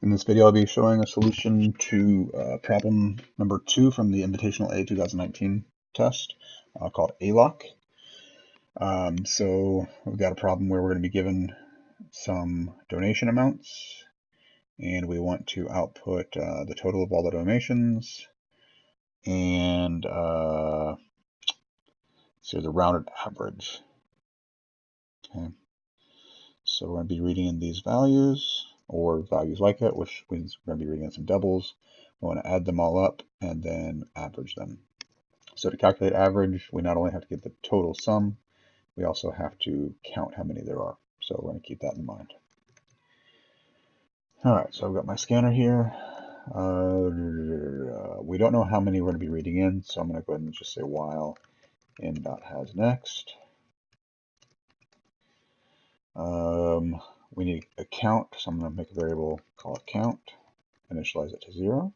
In this video, I'll be showing a solution to problem number 2 from the Invitational A 2019 test called ALOK. So we've got a problem where we're going to be given some donation amounts, and we want to output the total of all the donations and so the rounded average. Okay. So we're going to be reading in these values, or values like it, which means we're going to be reading in some doubles. We want to add them all up and then average them. So to calculate average, we not only have to get the total sum, we also have to count how many there are. So we're going to keep that in mind. All right, so I've got my scanner here. We don't know how many we're going to be reading in, so I'm going to go ahead and just say while in.hasNext. We need a count, so I'm going to make a variable, call it count, initialize it to 0.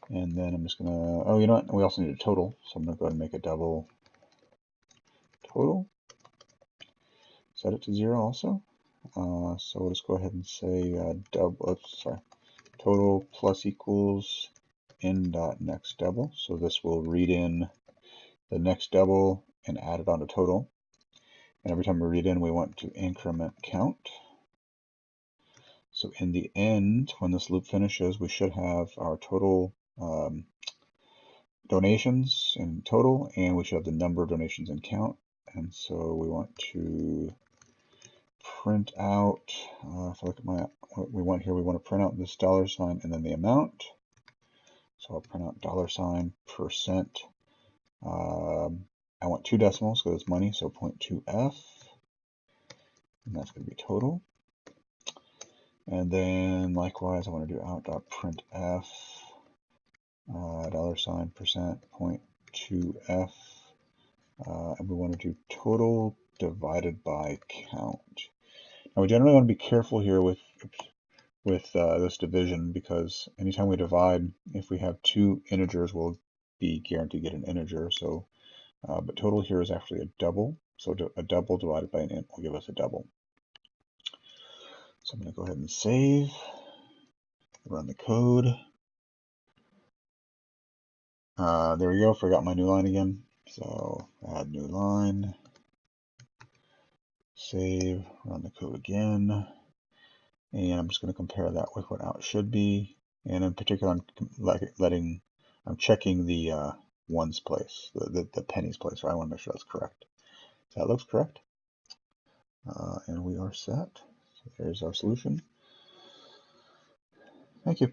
And then I'm just going to, oh, you know what? We also need a total, so I'm going to go ahead and make a double total. Set it to 0 also. So we'll just go ahead and say total plus equals in.next double. So this will read in the next double and add it onto total. And every time we read in, we want to increment count. So in the end, when this loop finishes, we should have our total donations in total, and we should have the number of donations in count. And so we want to print out, if I look at what we want here, we want to print out this $sign and then the amount. So I'll print out $% I want 2 decimals because it's money, so 0.2f, and that's going to be total. And then likewise, I want to do out.printf $% 0.2f, and we want to do total divided by count. Now we generally want to be careful here with this division, because anytime we divide, if we have 2 integers, we'll be guaranteed to get an integer. So, but total here is actually a double. So a double divided by an int will give us a double. So I'm going to go ahead and save, run the code. There we go, forgot my new line again. So add new line, save, run the code again. And I'm just going to compare that with what out should be. And in particular, I'm checking the ones place, the pennies place, right? I want to make sure that's correct. So that looks correct. And we are set. So there's our solution. Thank you.